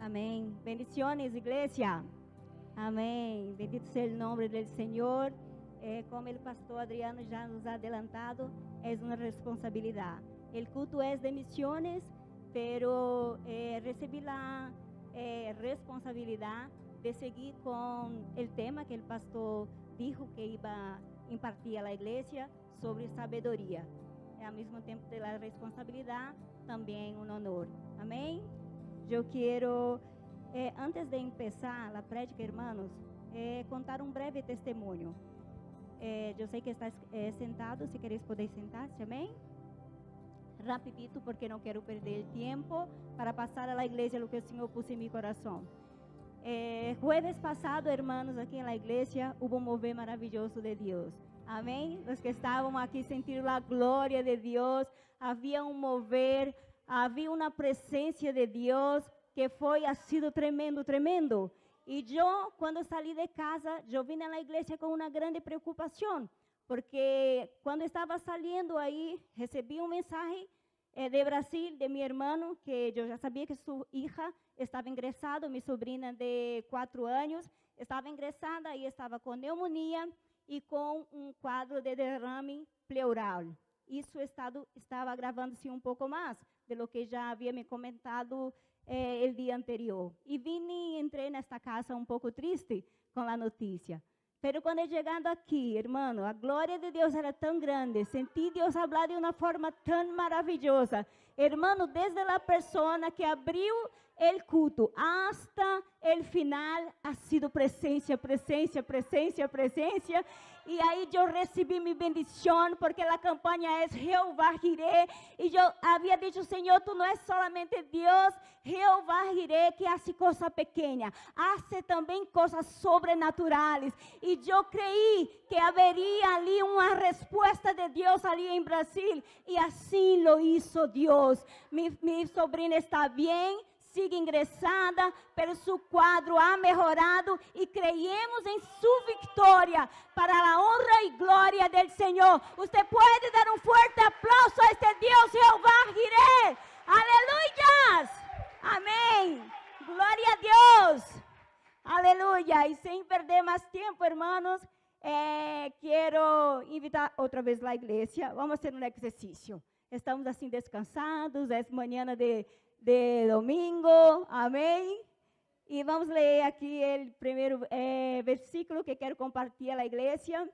Amén. Bendiciones, iglesia. Amén. Bendito sea el nombre del Señor. Como el pastor Adriano ya nos ha adelantado, es una responsabilidad. El culto es de misiones, pero recibí la responsabilidad de seguir con el tema que el pastor dijo que iba a impartir a la iglesia sobre sabiduría. Al mismo tiempo de la responsabilidad, también un honor. Amén. Yo quiero, antes de empezar la prédica, hermanos, contar un breve testemunho. Eu sei que está sentado, se queréis podéis sentar-se, amém? Rapidito, porque não quero perder tempo para passar à igreja o que o Senhor pôs em meu coração. Jueves passado, hermanos, aqui na igreja, houve mover maravilhoso de Deus. Amém? Os que estavam aqui sentiram a glória de Deus, havia mover, havia uma presença de Deus que ha sido tremendo, tremendo. E eu, quando saí de casa, eu vim na igreja com uma grande preocupação, porque quando estava saindo aí, recebi mensagem de Brasil, de meu irmão, que eu já sabia que sua hija estava ingressada, minha sobrinha de 4 anos, estava ingressada e estava com pneumonia e com um quadro de derrame pleural. Isso estava agravando-se um pouco mais de lo que já havia me comentado el dia anterior. E vim e entrei nesta casa um pouco triste com a notícia. Pero quando chegando aqui, irmão, a glória de Deus era tão grande. Senti Deus falar de uma forma tão maravilhosa. Irmão, desde a pessoa que abriu o culto hasta o final, ha sido presença, presença, presença, presença. E aí eu recebi minha bendição, porque a campanha é Jeová Jireh. E eu havia dito, Senhor, tu não és solamente Deus, Jeová Jireh, que hace coisa pequena, hace também coisas sobrenaturais. E eu creí que haveria ali uma resposta de Deus ali em Brasil. E assim lo hizo Deus. Mi sobrinha está bem, sigue ingressada, pero su quadro ha mejorado e creemos em sua vitória para a honra e glória del Senhor. Você pode dar um forte aplauso a este Deus, Jeová Jireh. Aleluia! Amém. Glória a Deus. Aleluia. E sem perder mais tempo, hermanos, quero invitar outra vez a igreja. Vamos fazer um exercício. Estamos assim descansados, é manhã de domingo, amém? E vamos ler aqui o primeiro versículo que quero compartilhar à igreja.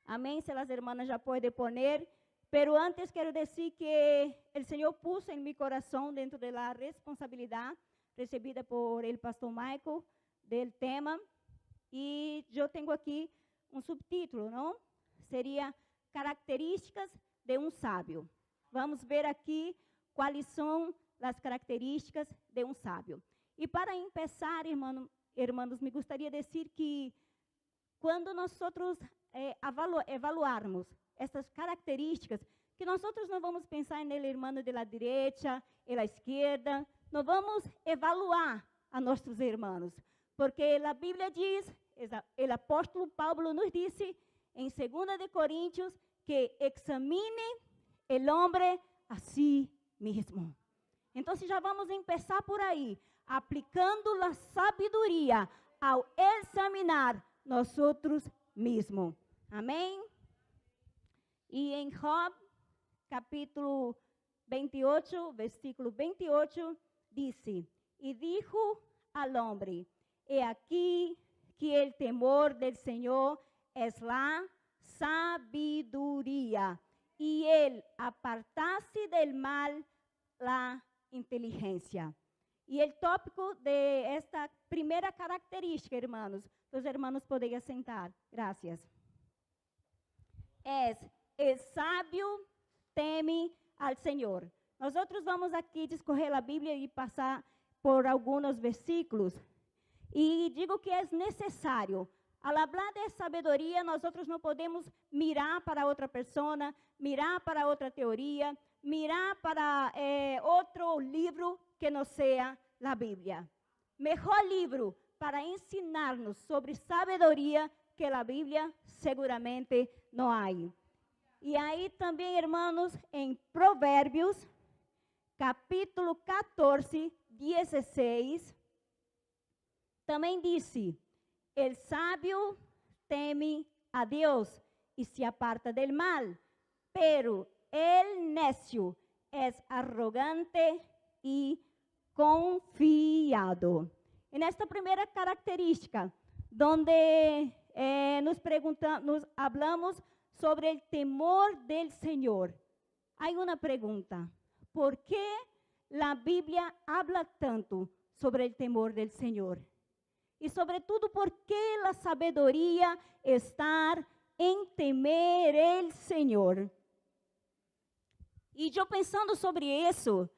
Amém? Se as irmãs já podem poner. Pero antes quero dizer que o Senhor pôs em meu coração, dentro da responsabilidade recebida por el pastor Michael, do tema. E eu tenho aqui um subtítulo, não? Seria Características de um sábio. Vamos ver aqui quais são as características de um sábio. E para começar, irmãos, me gostaria de dizer que quando nós evaluarmos essas características, que nós não vamos pensar no irmão de la direita e la esquerda, nós vamos evaluar a nossos irmãos, porque a Bíblia diz, o apóstolo Paulo nos disse em 2 de Coríntios, que examine el hombre a si mesmo. Então, já vamos começar por aí, aplicando a sabedoria ao examinar nós mesmos. Amém? E em Job, capítulo 28, versículo 28, disse: E dijo al hombre: He aquí que el temor del Senhor es la sabiduría, y el apartarse del mal, la inteligência. E o tópico de esta primeira característica, irmãos, os irmãos podem sentar. Graças. El sábio teme al Senhor. Nós vamos aqui discorrer a Bíblia e passar por alguns versículos. E digo que é necessário. Al hablar de sabedoria, nós não podemos mirar para outra pessoa, mirar para outra teoria, mirar para outro livro que não seja a Bíblia. Melhor livro para ensinar-nos sobre sabedoria que a Bíblia, seguramente não há. E aí também, irmãos, em Provérbios, capítulo 14, 16, também disse: el sábio teme a Deus e se aparta del mal, pero el necio es arrogante e confiado. E nesta primeira característica, donde nos hablamos sobre el temor del Señor, hay una pregunta: ¿por qué la Biblia habla tanto sobre el temor del Señor? E, sobretudo, ¿por qué la sabedoría está en temer el Señor? E eu pensando sobre isso,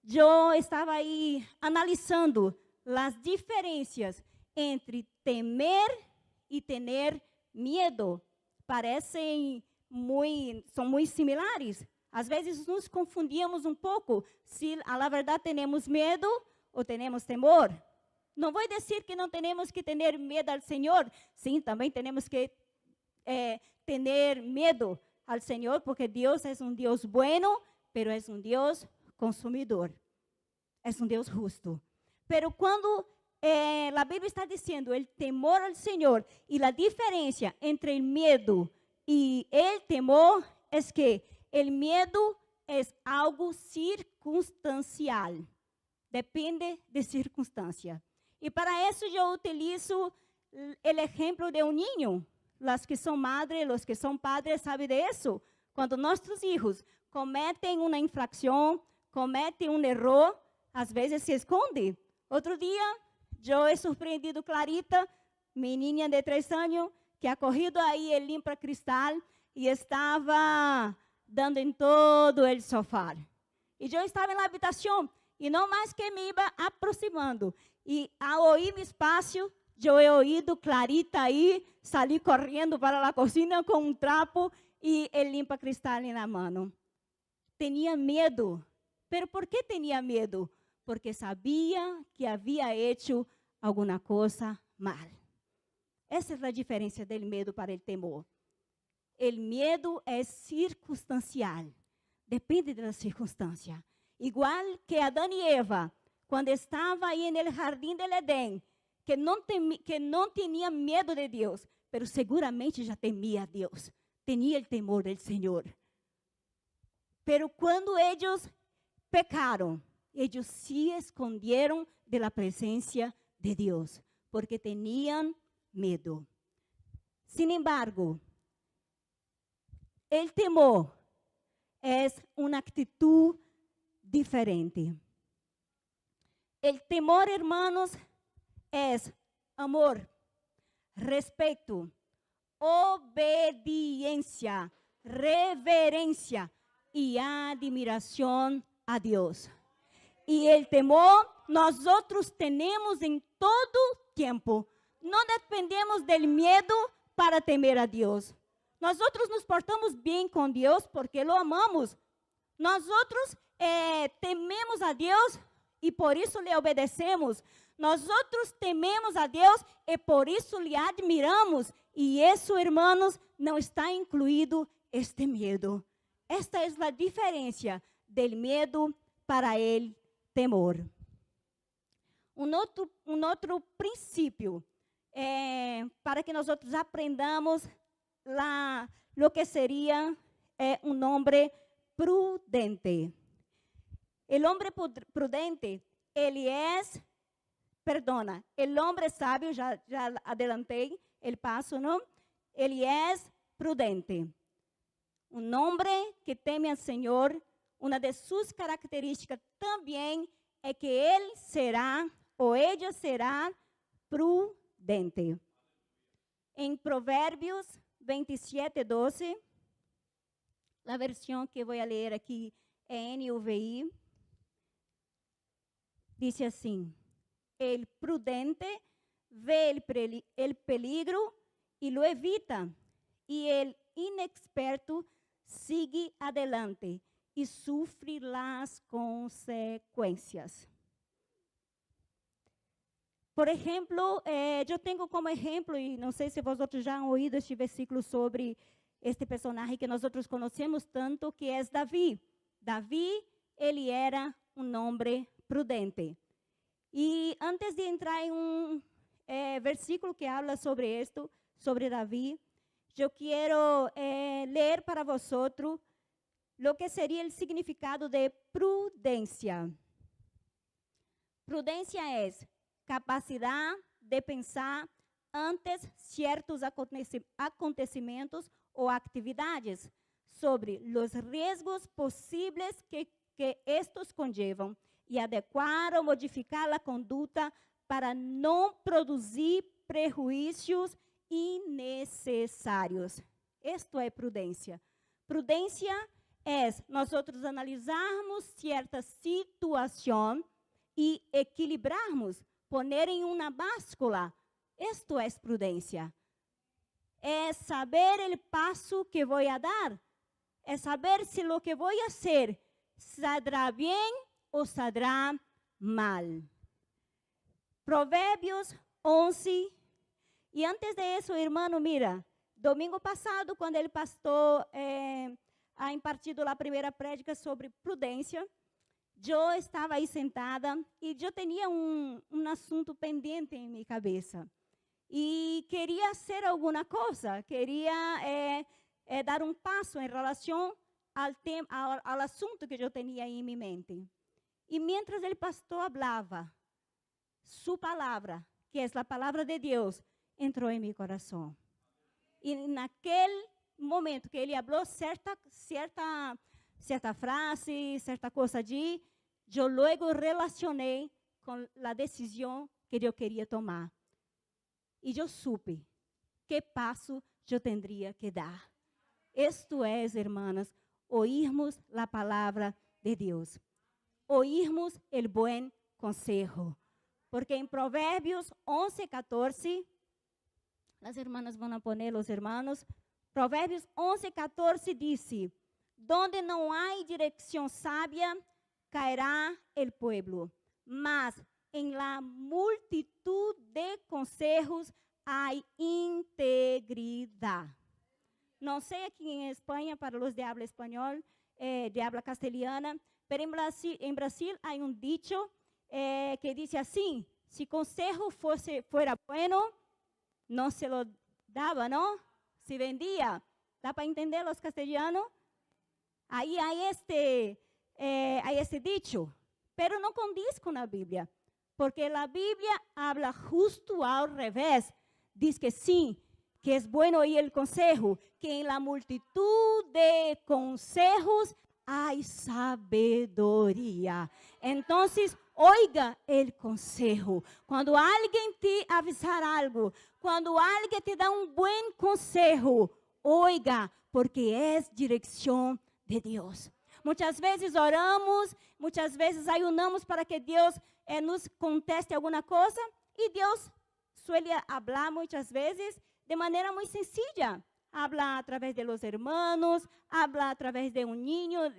eu estava aí analisando as diferenças entre temer e ter medo. Parecem são muito similares. Às vezes nos confundimos um pouco se, a verdade, temos medo ou temos temor. Não vou dizer que não temos que ter medo ao Senhor. Sim, também temos que ter medo ao Senhor, porque Deus é um Deus bueno, pero é um Deus consumidor. É um Deus justo. Pero quando a Bíblia está dizendo o temor ao Senhor, e a diferença entre o medo e o temor é que o medo é algo circunstancial. Depende de circunstância. E para isso eu utilizo o exemplo de um niño. Las que são madres, los que são padres, sabem disso? Quando nossos filhos cometem uma infração, cometem um erro, às vezes se esconde. Outro dia, eu he surpreendido Clarita, menina de 3 anos, que ha corrido aí el limpa cristal e estava dando em todo o sofá. E eu estava na habitação e não mais que me iba aproximando. E ao ouvir meu espaço, eu he ouído Clarita aí, saí correndo para a cozinha com um trapo e el limpa cristal na mão. Tinha medo. Pero por que tinha medo? Porque sabia que havia hecho alguma coisa mal. Essa é a diferença do medo para o temor. O medo é circunstancial. Depende da circunstância. Igual que Adão e Eva, quando estava aí no jardim del Edén, que não tinha medo de Deus, pero seguramente já temia a Deus. Tinha o temor do Senhor. Pero quando eles pecaram, eles se esconderam da presença de Deus, porque tinham medo. Sin embargo, o temor é uma atitude diferente. O temor, hermanos, é amor, respeito, obediência, reverência e admiração a Deus. E o temor nós outros temos em todo tempo. Não dependemos do medo para temer a Deus. Nós outros nos portamos bem com Deus porque o amamos. Nós outros tememos a Deus e por isso lhe obedecemos. Nós outros tememos a Deus e por isso lhe admiramos. E isso, irmãos, não está incluído este medo. Esta é a diferença do medo para o temor. Um outro princípio para que nós outros aprendamos o que seria um homem prudente. O homem prudente, ele é, o homem sábio, já adelantei el passo, não? Ele é prudente. Um homem que teme ao Senhor, uma de suas características também é que ele será, ou ela será, prudente. Em Provérbios 27:12, a versão que vou ler aqui é NVI, diz assim: el prudente vê el peligro e lo evita, e el inexperto sigue adelante e sofre as consequências. Por exemplo, eu tenho como exemplo, e não sei se vocês já han ouído este versículo sobre este personagem que nós outros conhecemos tanto, que é Davi. Davi, ele era um homem prudente. E antes de entrar em um versículo que habla sobre esto, sobre Davi, eu quero ler para vosotros lo que seria o significado de prudência. Prudência é capacidade de pensar antes certos acontecimentos ou atividades sobre os riscos possíveis que estes conllevam e adequar ou modificar a conduta para não produzir prejuízos innecessários. Isto é prudência. Prudência é nós analisarmos certa situação e equilibrarmos, poner em uma báscula. Isto é prudência. É saber o passo que vou a dar. É saber se o que vou fazer saldrá bem ou saldrá mal. Provérbios 11. E antes de isso, irmão, mira, domingo passado, quando ele pastor ha impartido a primeira prédica sobre prudência, eu estava aí sentada e eu tinha um assunto pendente em minha cabeça. E queria hacer alguma coisa, queria dar um passo em relação ao assunto que eu tinha em minha mente. E mientras o pastor falava, sua palavra, que é a palavra de Deus, entrou em meu coração. E naquele momento que ele falou certa frase, certa coisa eu logo relacionei com a decisão que eu queria tomar. E eu supe que passo eu teria que dar. Isto é, irmãs, oírmos a palavra de Deus. Oírmos o bom conselho. Porque em Provérbios 11:14, as irmãs vão poner os irmãos, Provérbios 11:14 diz: donde não há direção sábia, cairá el pueblo, mas em la multitud de consejos há integridade. Não sei aqui em Espanha, para os de habla espanhol, de habla castelhana, mas em Brasil há um dicho que diz assim: se consejo fuera bueno, não se lo dava, não? Se vendia. ¿Dá para entender os castelhanos? Aí há este dicho, pero não condiz com a Bíblia, porque a Bíblia habla justo ao revés. Diz que sim, que é bueno oír el consejo, que en la multitud de consejos hay sabedoria. Entonces, oiga el consejo. Quando alguém te avisar algo, quando alguém te dá um bom consejo, oiga, porque é direção de Deus. Muitas vezes oramos, muitas vezes ayunamos para que Deus nos conteste alguma coisa, e Deus suele falar muitas vezes de maneira muito sencilla. Habla através de los hermanos, habla através de um niño,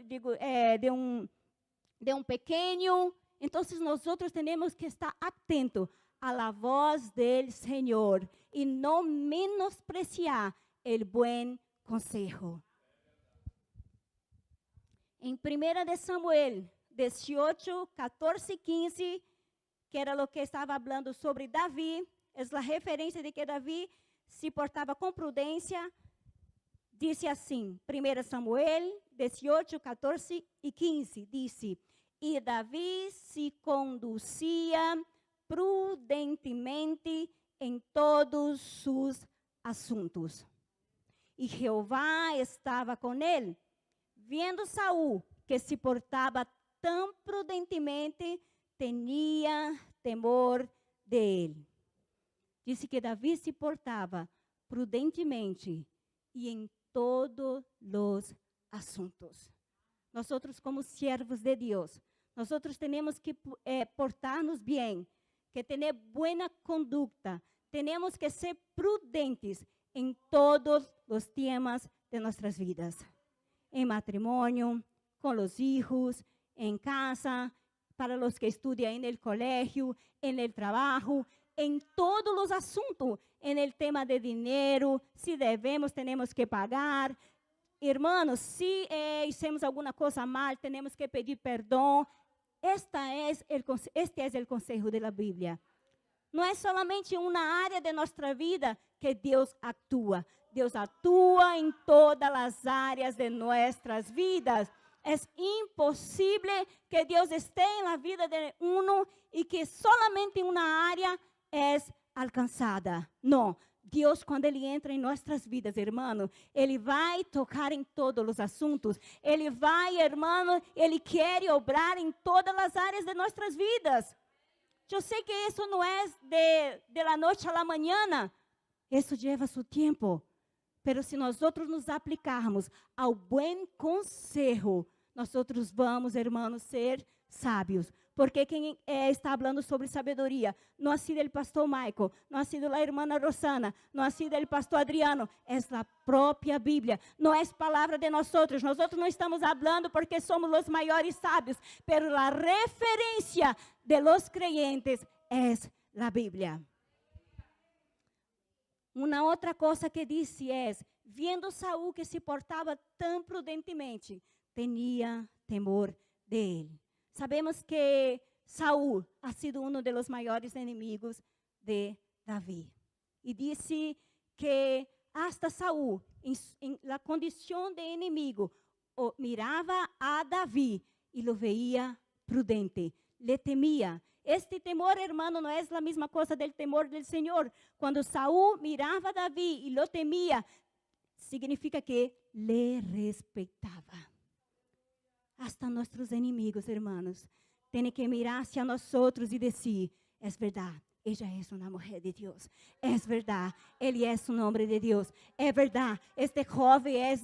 de um pequeno. Então, nós temos que estar atentos à la voz del Senhor e não menospreciar el buen consejo. Em 1 de Samuel 18, 14 e 15, que era o que estava falando sobre Davi, é a referência de que Davi se portava com prudência, disse assim, 1 Samuel 18, 14 e 15, disse: e Davi se conduzia prudentemente em todos os assuntos. E Jeová estava com ele. Vendo Saul que se portava tão prudentemente, tinha temor dele. Disse que Davi se portava prudentemente e em todos os assuntos. Nós, como servos de Deus, nós temos que portar-nos bem, que ter boa conduta, temos que ser prudentes em todos os temas de nossas vidas. Em matrimônio, com os filhos, em casa, para os que estudam no colégio, no trabalho, em todos os assuntos, no tema de dinheiro, se devemos, temos que pagar. Irmãos, se hicimos alguma coisa mal, temos que pedir perdão. este é o conselho da Bíblia. Não é solamente uma área de nossa vida que Deus atua. Deus atua em todas as áreas de nossas vidas. É impossível que Deus esteja na vida de um e que solamente uma área é alcançada. Não. Deus, quando Ele entra em nossas vidas, irmão, Ele vai tocar em todos os assuntos. Ele vai, irmão, Ele quer obrar em todas as áreas de nossas vidas. Eu sei que isso não é de la noite à la mañana. Isso leva seu tempo. Mas se nós nos aplicarmos ao bom conselho, nós vamos, irmãos, ser sábios. Porque quem está falando sobre sabedoria não ha sido o pastor Michael, não ha sido a irmã Rosana, não ha sido o pastor Adriano, é a própria Bíblia. Não é palavra de nós não estamos falando porque somos os maiores sábios, mas a referência de los creyentes é a Bíblia. Uma outra coisa que disse é, vendo Saul que se portava tão prudentemente, tinha temor de ele. Sabemos que Saul ha sido um dos maiores inimigos de Davi. E disse que hasta Saul, em la condição de inimigo, mirava a Davi e lo veía prudente, le temia. Este temor, hermano, não é a mesma coisa do temor do Senhor. Quando Saul mirava a Davi e lo temia, significa que le respeitava. Hasta nossos inimigos, hermanos, têm que mirar hacia nós e dizer, é verdade, ella é uma mulher de Deus. É verdade, ele é um homem de Deus. É verdade, este jovem é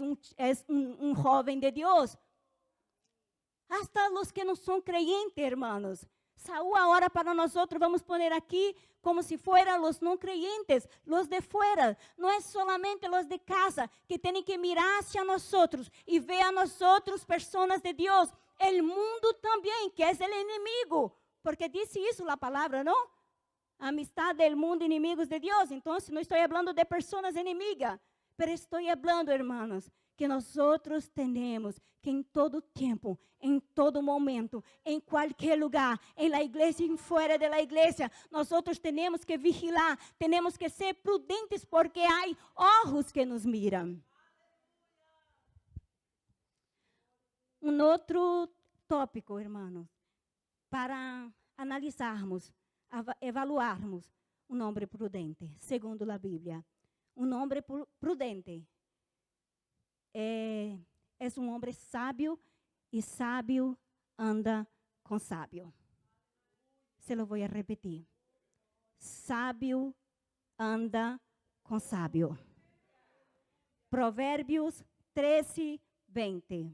um jovem de Deus. Hasta os que não são creyentes, hermanos. Saúl agora para nós vamos pôr aqui como se fueran os não creyentes, os de fora. Não é solamente os de casa que têm que mirar hacia nós e ver a nós pessoas de Deus. O mundo também, que é o inimigo. Porque disse isso a palavra, não? Amistad del mundo, inimigos de Deus. Então, não estou falando de pessoas inimigas, mas estou falando, hermanos, que nós temos que em todo tempo, em todo momento, em qualquer lugar, em la igreja e fora de la igreja, nós temos que vigilar, temos que ser prudentes, porque há olhos que nos miram. Um outro tópico, irmãos, para analisarmos, evaluarmos um homem prudente, segundo a Bíblia. Um homem prudente é um homem sábio, e sábio anda com sábio. Se lo vou repetir. Sábio anda com sábio. Provérbios 13:20.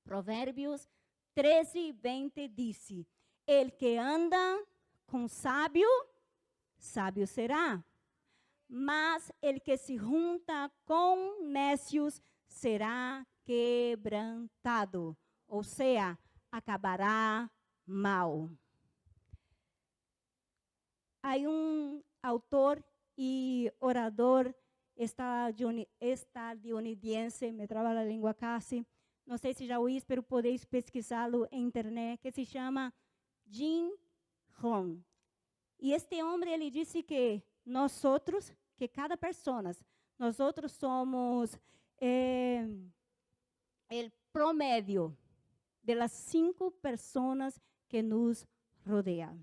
Provérbios 13:20 diz: el que anda com sábio, sábio será. Mas el que se junta com necios será quebrantado, ou seja, acabará mal. Há um autor e orador estadunidense, me trava a língua quase, não sei se já ouvi, pero podeis pesquisá-lo em internet, que se chama Jim Rohn. E este homem, ele disse que nós que cada pessoa, nós somos o promédio de las 5 pessoas que nos rodeiam.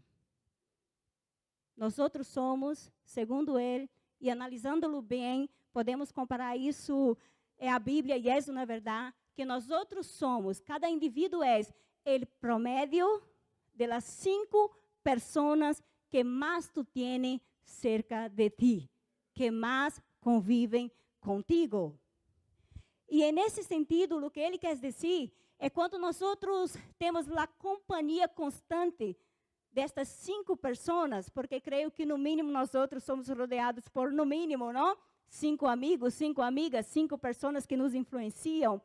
Nós somos, segundo ele, e analisando-lo bem, podemos comparar isso a Bíblia, e é uma verdade, que nós somos, cada indivíduo é o promédio de las 5 pessoas que mais tu tienes cerca de ti, que mais convivem contigo. E nesse sentido, o que ele quer dizer é quando nós temos a companhia constante destas 5 pessoas, porque creio que no mínimo nós somos rodeados por, no mínimo, não? 5 amigos, 5 amigas, 5 pessoas que nos influenciam.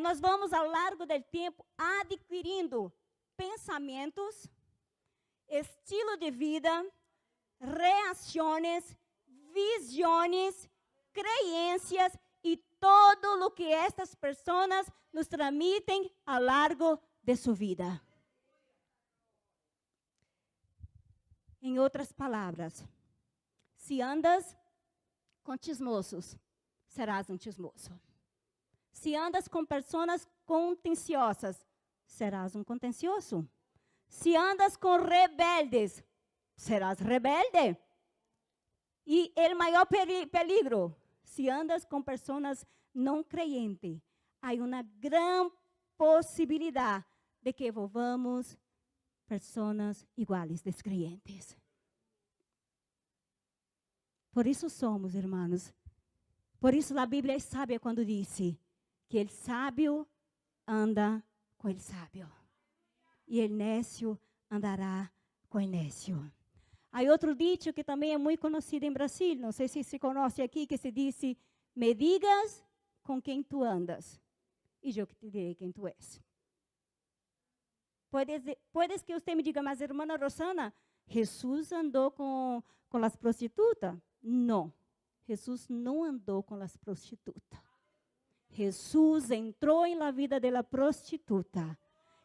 Nós vamos, ao longo do tempo, adquirindo pensamentos, estilo de vida, reações, visões, crenças e todo o que estas pessoas nos transmitem ao longo de sua vida. Em outras palavras, se andas com chismosos, serás um chismoso. Se andas com pessoas contenciosas, serás um contencioso. Se andas com rebeldes, serás rebelde. E o maior peligro, se andas com pessoas não creyentes, há uma grande possibilidade de que volvamos pessoas iguais descreyentes. Por isso somos, irmãos. Por isso a Bíblia é sábia quando disse que o sábio anda com o sábio. E o nécio andará com o nécio. Há outro dito que também é muito conhecido em Brasil, não sei se conhece aqui, que se diz: me digas com quem tu andas, e eu que te direi quem tu és. Puedes que você me diga, mas irmã Rosana, Jesus andou com as prostitutas? Não, Jesus não andou com as prostitutas. Jesus entrou na vida da prostituta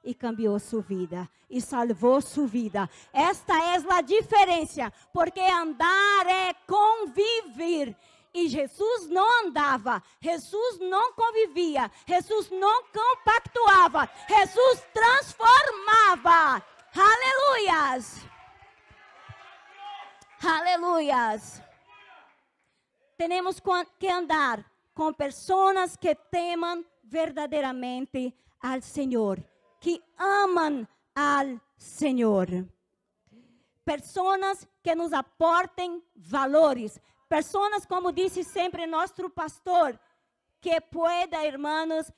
e cambiou sua vida e salvou sua vida. Esta é a diferença, porque andar é conviver. E Jesus não andava, Jesus não convivia, Jesus não compactuava, Jesus transformava. Aleluias! Aleluias! Temos que andar com pessoas que temam verdadeiramente ao Senhor, que amam ao Senhor. Pessoas que nos aportem valores. Pessoas, como disse sempre nosso pastor, que pueda, irmãos,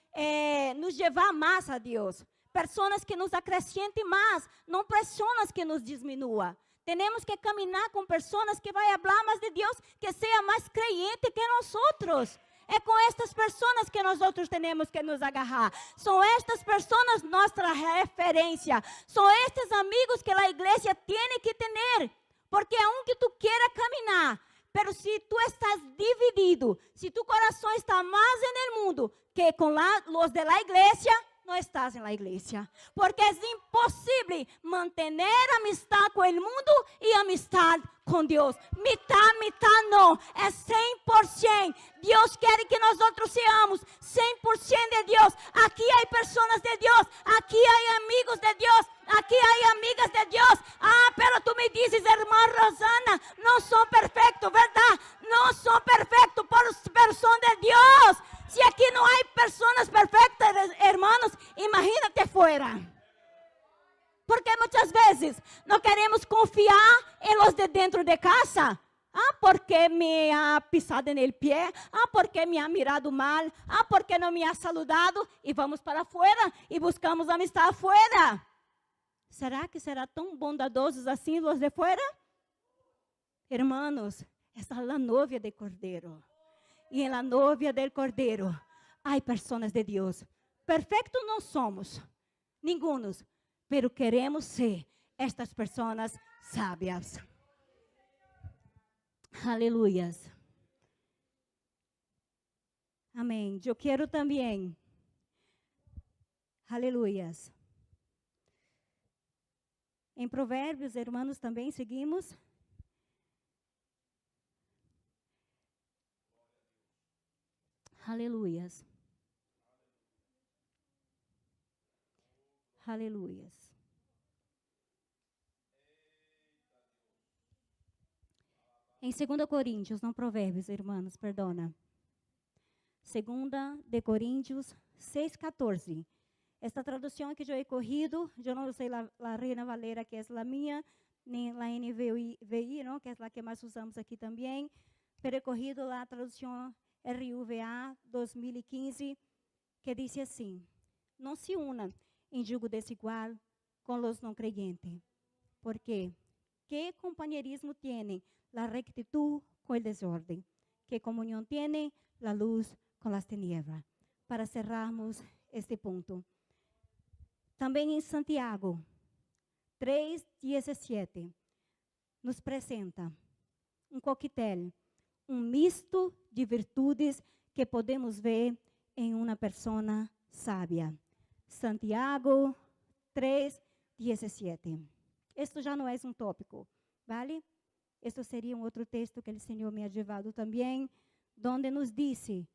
nos levar mais a Deus. Pessoas que nos acrescentem mais, não pessoas que nos diminuam. Temos que caminhar com pessoas que vão falar mais de Deus, que seja mais creyente que nós outros. É com estas pessoas que nós outros temos que nos agarrar. São estas pessoas nossa referência. São estes amigos que a igreja tem que ter. Porque aunque tu queira caminhar, pero se tu estás dividido, se tu coração está mais no mundo que com os de la igreja, não estás na igreja. Porque é impossível manter amistad com o mundo e amistad com Deus. Mitad não. É 100%. Deus quer que nós seamos 100% de Deus. Aqui há pessoas de Deus. Aqui há amigos de Deus. Aqui há amigas de Deus. Pero tu me dizes, irmã Rosana, não sou perfeito, verdade? Não sou perfeito por pessoa de Deus. Se aqui não há pessoas perfeitas, irmãos, imagínate fora. Porque muitas vezes não queremos confiar em los de dentro de casa. Porque me ha pisado no pé. Porque me ha mirado mal. Porque não me ha saludado. E vamos para fora e buscamos amistad fora. Será que será tão bondadosos assim os de fora? Hermanos, essa é a novia de Cordeiro. E na novia del Cordeiro há pessoas de Deus. Perfeitos não somos, ningunos, pero queremos ser estas pessoas sábias. Aleluias. Amém. Eu quero também. Aleluias. Em Provérbios, irmãos, também seguimos. Aleluias. Aleluias. Em 2 Coríntios, não Provérbios, irmãos, perdona. 2 de Coríntios 6:14. Esta tradução que eu he corrido, eu não sei a Reina Valera, que é a minha, nem a NVI, não, que é a que mais usamos aqui também, pero he corrido a tradução RUVA 2015, que diz assim: não se unam em julgo desigual com os não creyentes, porque que companheirismo tiene la rectitud com el desorden, que comunhão tiene la luz com las tinieblas. Para cerrarmos este ponto, também em Santiago 3:17 nos apresenta coquetel, misto de virtudes que podemos ver em uma pessoa sábia. Santiago 3:17. Esto já não é um tópico, vale? Este seria um outro texto que o Senhor me ha llevado também, onde nos disse,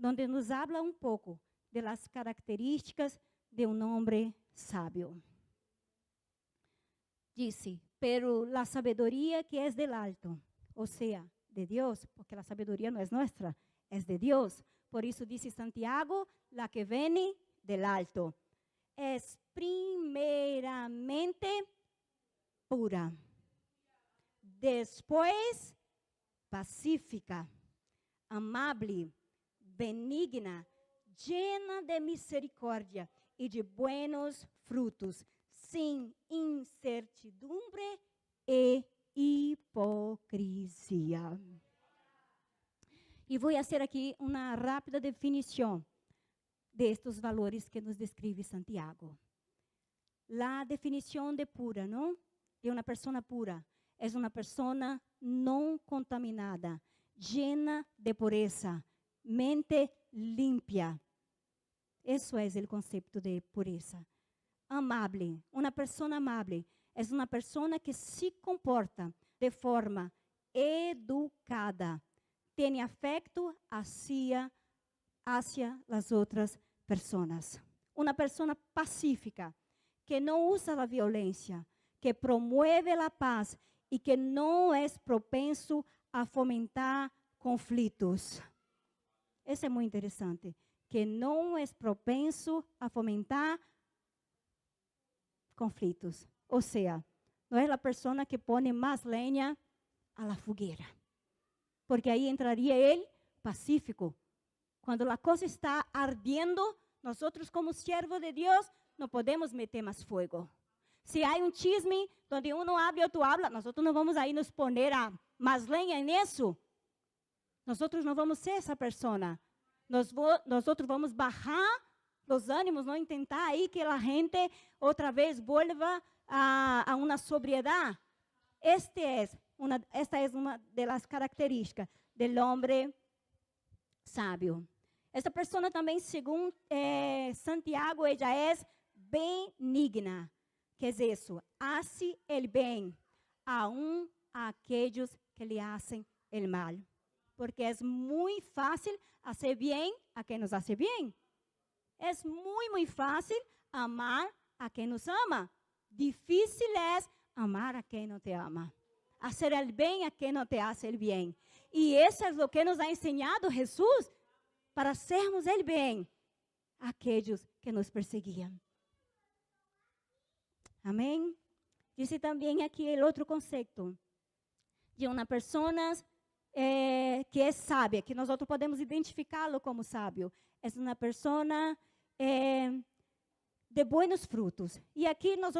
onde nos habla um pouco de las características de um homem sábio. Disse, pero la sabedoria que es del alto, ou seja, de Deus, porque a sabedoria não é nossa, é de Deus. Por isso disse Santiago, la que viene del alto, é primeiramente pura, depois pacífica, amable, benigna, llena de misericórdia e de buenos frutos, sem incertidumbre e hipocrisia. E vou fazer aqui uma rápida definição destes valores que nos descreve Santiago. A definição de pura, não? De uma pessoa pura. É uma pessoa não contaminada, llena de pureza, mente limpia. Isso é o conceito de pureza. Amable, uma pessoa amable, é uma pessoa que se comporta de forma educada, tem afeto hacia as outras pessoas. Uma pessoa pacífica, que não usa a violência, que promove a paz e que não é propenso a fomentar conflitos. Isso é muito interessante. Que não é propenso a fomentar conflitos. Ou seja, não é a pessoa que põe mais lenha a la fogueira. Porque aí entraria ele pacífico. Quando a coisa está ardendo, nós como servos de Deus, não podemos meter mais fogo. Se há um chisme, onde um habla e outro habla, nós não vamos aí nos poner a mais lenha nisso. Nós não vamos ser essa pessoa. Nós vamos bajar os ânimos, não tentar aí que a gente outra vez volva a uma sobriedade. Esta é uma das características do homem sábio. Esta pessoa também, segundo Santiago, ela é benigna. Que é isso? Hace el bem, aun a aqueles que lhe hacen el mal. Porque é muito fácil fazer bem a quem nos hace bem. É muito fácil amar a quem nos ama. Difícil é amar a quem não te ama. Hacer el bem a quem não te hace el bem. E isso é o que nos ha ensinado Jesus para sermos el bem a aqueles que nos perseguiam. Amém? Disse também aqui o outro conceito de uma pessoa que é sábia, que nós podemos identificá-lo como sábio. É uma pessoa de buenos frutos. E aqui nós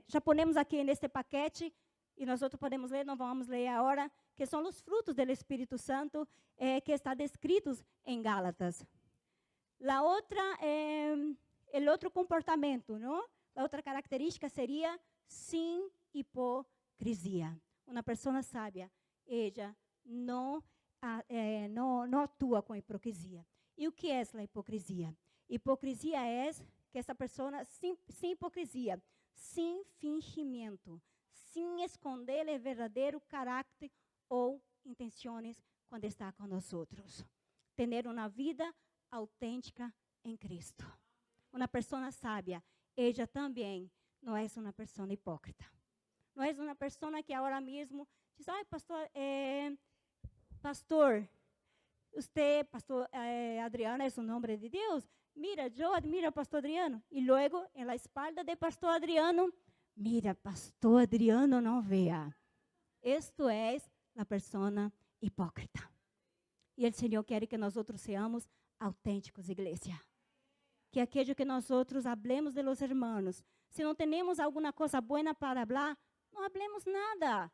já ponemos aqui neste paquete, e nós podemos ler, não vamos ler agora, que são os frutos do Espírito Santo que está descritos em Gálatas. O outro comportamento, não? A outra característica seria sem hipocrisia. Uma pessoa sábia, ela não atua com hipocrisia. E o que é a hipocrisia? Hipocrisia é que essa pessoa, sem hipocrisia, sem fingimento, sem esconder o verdadeiro caráter ou intenções quando está com nós outros. Ter uma vida autêntica em Cristo. Uma pessoa sábia, ela também não é uma pessoa hipócrita. Não é uma pessoa que agora mesmo diz, pastor, pastor Adriano é o nome de Deus. Mira, eu admiro o pastor Adriano. E logo, em la espalda de pastor Adriano, mira, pastor Adriano não vea. Isto é a pessoa hipócrita. E o Senhor quer que nós outros seamos autênticos, igreja. Que aquilo que nós outros hablemos de los hermanos. Se não temos alguma coisa boa para falar, não hablemos nada.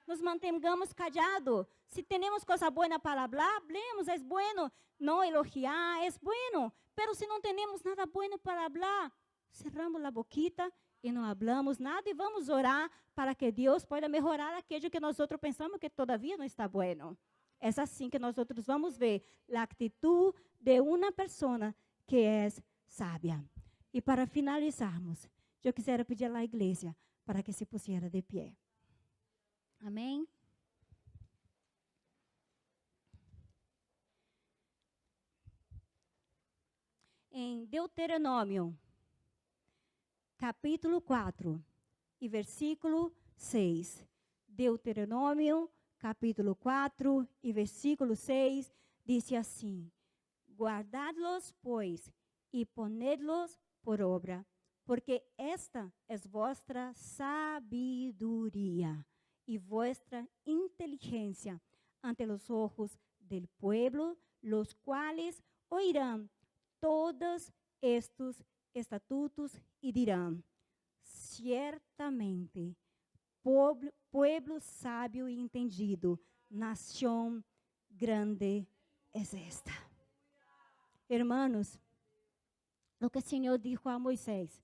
Nos mantengamos callados. Se temos coisa boa para falar, hablemos, é bueno. Não elogiar, é bueno. Pero se não temos nada bueno para falar, cerramos a boquita e não hablamos nada e vamos orar para que Deus possa melhorar aquilo que nós outros pensamos que todavia não está bueno. É assim que nós outros vamos ver a atitude de uma pessoa que é sábia. E para finalizarmos, eu quisera pedir à igreja para que se pusiera de pé. Amém? Em Deuteronômio, capítulo 4, e versículo 6. Deuteronômio, capítulo 4, e versículo 6, diz assim: guardad-los, pois, e poned-los por obra, porque esta é vossa sabedoria e vossa inteligência ante os ojos del pueblo, los quales oirão todos estes estatutos e dirão: certamente, pueblo sábio e entendido, nação grande es esta. Hermanos, o que o Senhor disse a Moisés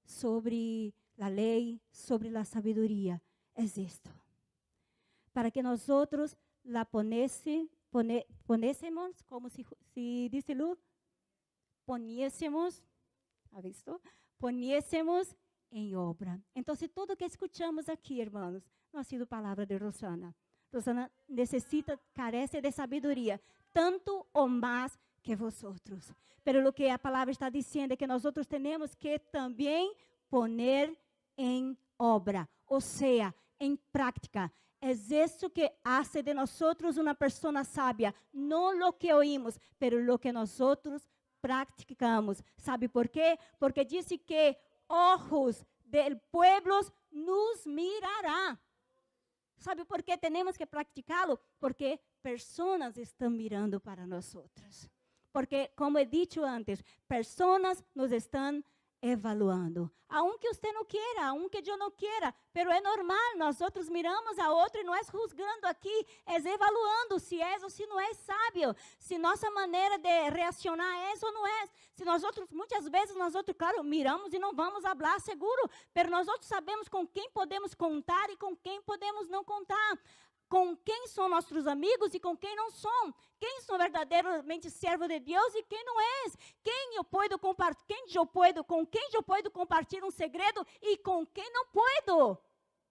sobre a lei, sobre a sabedoria, é isto. Para que nós la ponésemos, como se dice Lu, poniésemos, ¿ha visto? Poniésemos em obra. Então, tudo que escutamos aqui, irmãos, não ha sido palavra de Rosana. Rosana carece de sabedoria, tanto ou mais que vosotros. Pero o que a palavra está dizendo é que nós temos que também poner em obra, ou seja, em prática. É isso que hace de nós uma pessoa sábia, não lo que oímos, pero lo que nós practicamos. ¿Sabe por quê? Porque disse que ojos del pueblo nos mirará. ¿Sabe por qué temos que practicá-lo? Porque pessoas estão mirando para nós. Porque, como he dicho antes, pessoas nos estão evaluando. Aunque você não queira, aunque eu não queira, pero é normal, nós miramos a outro e não é juzgando aqui, é evaluando se é ou se não é sábio, se nossa maneira de reaccionar é ou não é. Se nós muitas vezes, claro, miramos e não vamos falar seguro, pero nós sabemos com quem podemos contar e com quem podemos não contar. Com quem são nossos amigos e com quem não são. Quem são verdadeiramente servos de Deus e quem não é. Com quem eu posso compartilhar um segredo e com quem não posso.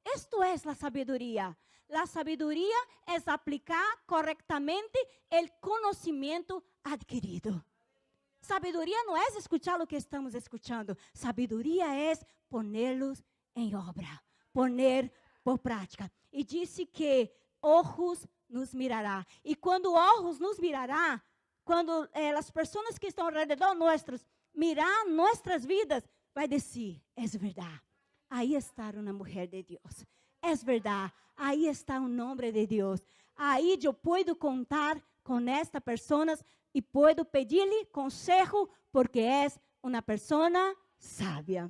Isto é a sabedoria. A sabedoria é aplicar corretamente o conhecimento adquirido. Sabedoria não é escutar o que estamos escutando. Sabedoria é ponerlos em obra, poner por prática. E disse que ojos nos mirará. E quando ojos nos mirará, quando as pessoas que estão ao redor nossos mirar nossas vidas, vai dizer, é verdade. Aí está uma mulher de Deus. É verdade. Aí está o nome de Deus. Aí eu posso contar com esta pessoa e posso pedir-lhe conselho, porque é uma pessoa sábia.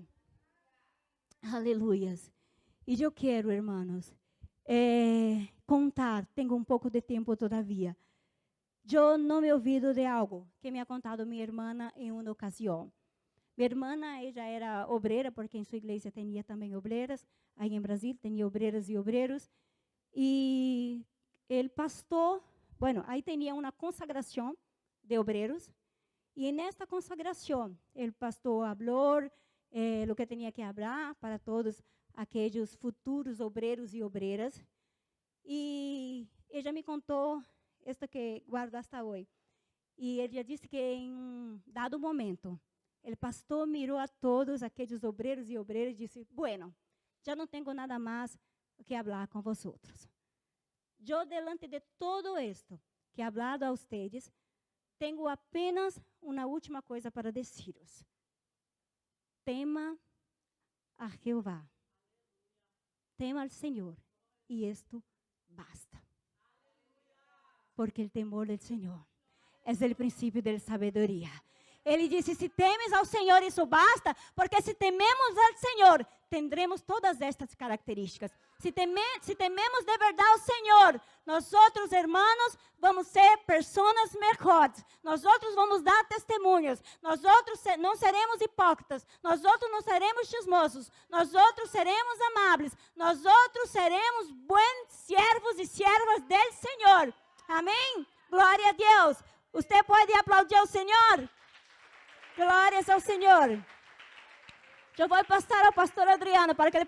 Aleluias. E eu quero, irmãos, contar, tenho um pouco de tempo todavia. Eu não me ouvido de algo que me ha contado minha irmã em uma ocasião. Minha irmã, ela era obreira, porque em sua igreja tinha também obreiras, aí em Brasil tinha obreiras e obreiros, e o pastor, aí tinha uma consagração de obreiros, e nesta consagração, o pastor falou o que tinha que falar para todos aqueles futuros obreiros e obreiras. E ele me contou esta que guardo hasta hoje. E ele já disse que em um dado momento, o pastor mirou a todos aqueles obreiros e obreiras e disse: bueno, já não tenho nada mais que falar com vosotros. Eu, delante de todo esto que he hablado a ustedes, tenho apenas uma última coisa para deciros. Tema a Jeová. Tema al Senhor, e isto basta. Porque o temor do Senhor é o princípio da sabedoria. Ele disse: se temes ao Senhor, isso basta, porque se tememos ao Senhor, tendremos todas estas características. Se tememos de verdade ao Senhor, nós outros irmãos vamos ser pessoas melhores. Nós outros vamos dar testemunhos. Nós outros não seremos hipócritas. Nós outros não seremos chismosos. Nós outros seremos amáveis. Nós outros seremos bons servos e servas do Senhor. Amém? Glória a Deus. Você pode aplaudir ao Senhor? Glórias ao Senhor. Eu vou passar ao pastor Adriano para que ele